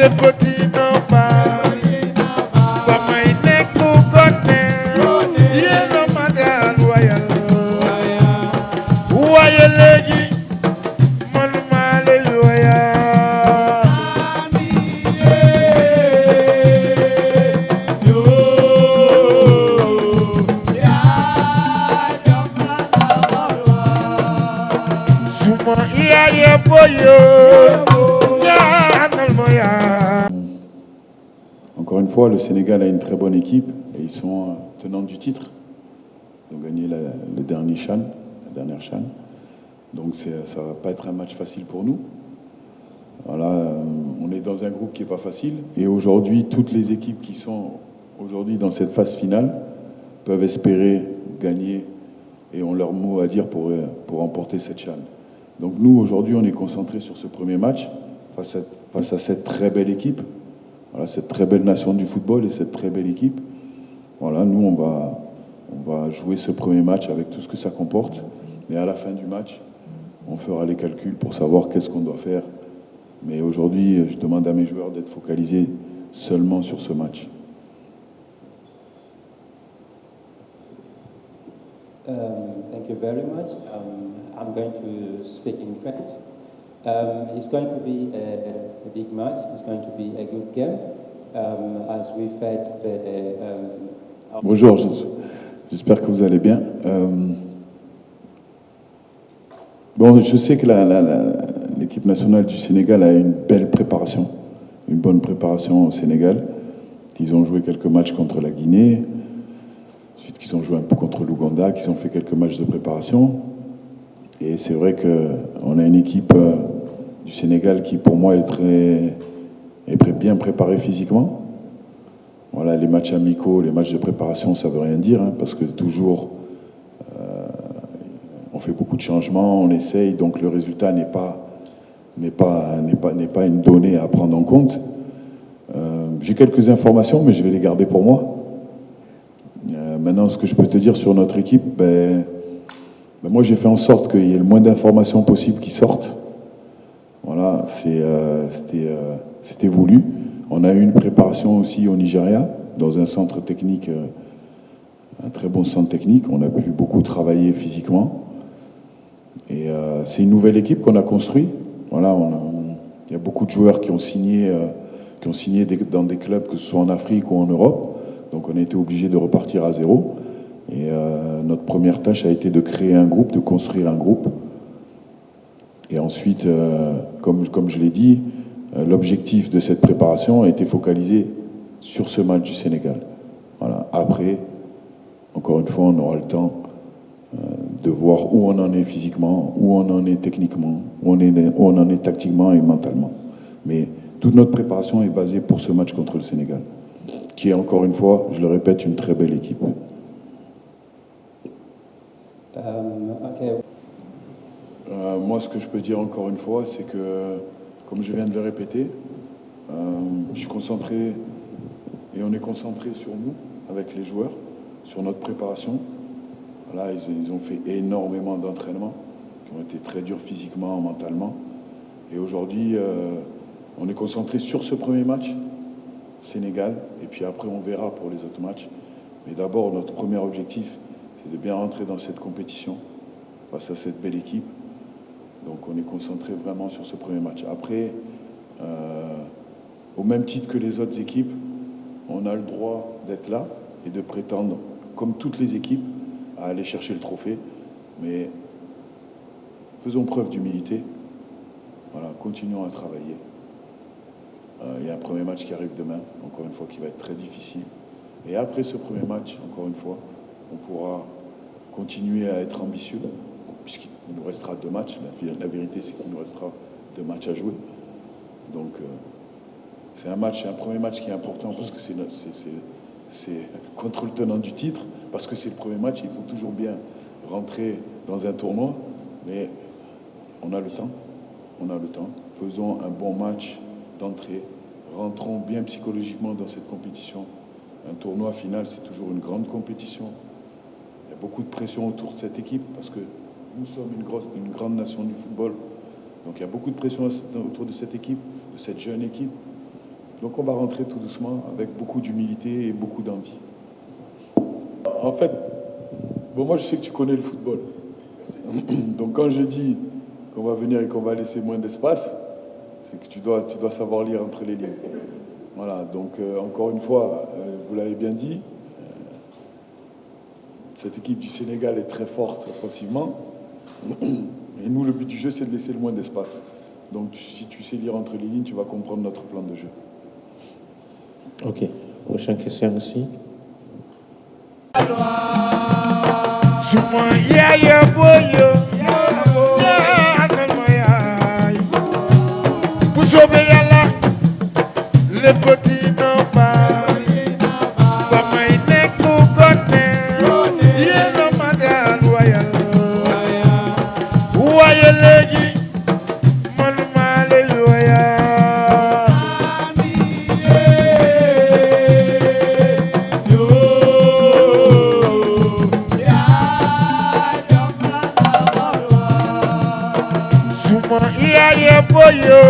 le petit normal. Ba may nekk gone yéen a ma daan wayal waaye léegi man maa lay wayal. Suma yaaye boyo ñaanal ma yaa. Encore une fois, le Sénégal a une très bonne équipe et ils sont tenants du titre. Ils ont gagné le dernier CHAN, la dernière CHAN. Donc ça ne va pas être un match facile pour nous. Voilà, on est dans un groupe qui n'est pas facile. Et aujourd'hui, toutes les équipes qui sont aujourd'hui dans cette phase finale peuvent espérer gagner et ont leur mot à dire pour remporter cette CHAN. Donc nous, aujourd'hui, on est concentrés sur ce premier match face à cette très belle équipe. Voilà, cette très belle nation du football et cette très belle équipe. Voilà, nous, on va jouer ce premier match avec tout ce que ça comporte. Et à la fin du match, on fera les calculs pour savoir qu'est-ce qu'on doit faire. Mais aujourd'hui, je demande à mes joueurs d'être focalisés seulement sur ce match. Thank you very much. I'm going to speak in French. It's going to be a big match. It's going to be a good game as we face the. Bonjour, j'espère que vous allez bien. Bon, je sais que l'équipe nationale du Sénégal a une belle préparation, une bonne préparation au Sénégal. Ils ont joué quelques matchs contre la Guinée, ensuite qu'ils ont joué un peu contre l'Ouganda, qu'ils ont fait quelques matchs de préparation. Et c'est vrai qu'on a une équipe du Sénégal qui, pour moi, est bien préparée physiquement. Voilà, les matchs amicaux, les matchs de préparation, ça ne veut rien dire, hein, parce que toujours, on fait beaucoup de changements, on essaye, donc le résultat n'est pas une donnée à prendre en compte. J'ai quelques informations, mais je vais les garder pour moi. Maintenant, ce que je peux te dire sur notre équipe, moi, j'ai fait en sorte qu'il y ait le moins d'informations possibles qui sortent. Voilà, c'était voulu. On a eu une préparation aussi au Nigeria, dans un centre technique, un très bon centre technique. On a pu beaucoup travailler physiquement. Et c'est une nouvelle équipe qu'on a construite. Voilà, il y a beaucoup de joueurs qui ont signé dans des clubs, que ce soit en Afrique ou en Europe. Donc on a été obligé de repartir à zéro. Et notre première tâche a été de créer un groupe, de construire un groupe. Et ensuite, comme je l'ai dit, l'objectif de cette préparation a été focalisé sur ce match du Sénégal. Voilà. Après, encore une fois, on aura le temps de voir où on en est physiquement, où on en est techniquement, où on en est tactiquement et mentalement. Mais toute notre préparation est basée pour ce match contre le Sénégal, qui est, encore une fois, je le répète, une très belle équipe. Okay. Moi, ce que je peux dire encore une fois, c'est que, comme je viens de le répéter, je suis concentré et on est concentré sur nous, avec les joueurs, sur notre préparation. Voilà, ils ont fait énormément d'entraînements qui ont été très durs physiquement, mentalement. Et aujourd'hui, on est concentré sur ce premier match, Sénégal, et puis après on verra pour les autres matchs. Mais d'abord, notre premier objectif, c'est de bien rentrer dans cette compétition face à cette belle équipe. Donc on est concentré vraiment sur ce premier match. Après, au même titre que les autres équipes, on a le droit d'être là et de prétendre, comme toutes les équipes, à aller chercher le trophée. Mais faisons preuve d'humilité. Voilà, continuons à travailler. Il y a un premier match qui arrive demain, encore une fois, qui va être très difficile. Et après ce premier match, encore une fois, on pourra continuer à être ambitieux, puisqu'il nous restera 2 matchs. La vérité, c'est qu'il nous restera 2 matchs à jouer. Donc, c'est un premier match qui est important parce que c'est contre le tenant du titre, parce que c'est le premier match. Il faut toujours bien rentrer dans un tournoi, mais on a le temps. On a le temps. Faisons un bon match d'entrée. Rentrons bien psychologiquement dans cette compétition. Un tournoi final, c'est toujours une grande compétition. Il y a beaucoup de pression autour de cette équipe parce que nous sommes une grande nation du football. Donc il y a beaucoup de pression autour de cette équipe, de cette jeune équipe. Donc on va rentrer tout doucement avec beaucoup d'humilité et beaucoup d'envie. En fait, bon, moi je sais que tu connais le football. Donc quand je dis qu'on va venir et qu'on va laisser moins d'espace, c'est que tu dois savoir lire entre les lignes. Voilà, donc encore une fois, vous l'avez bien dit, cette équipe du Sénégal est très forte offensivement. Et nous, le but du jeu, c'est de laisser le moins d'espace. Donc si tu sais lire entre les lignes, tu vas comprendre notre plan de jeu. Ok, prochaine question aussi. Suma yaya boyo ñaanal ma yaay bu soobee Yàlla le petit n'en pas ba may nekk gone yéen a ma daan wayal waaye léegi man maa lay wayal Suma yaya boyo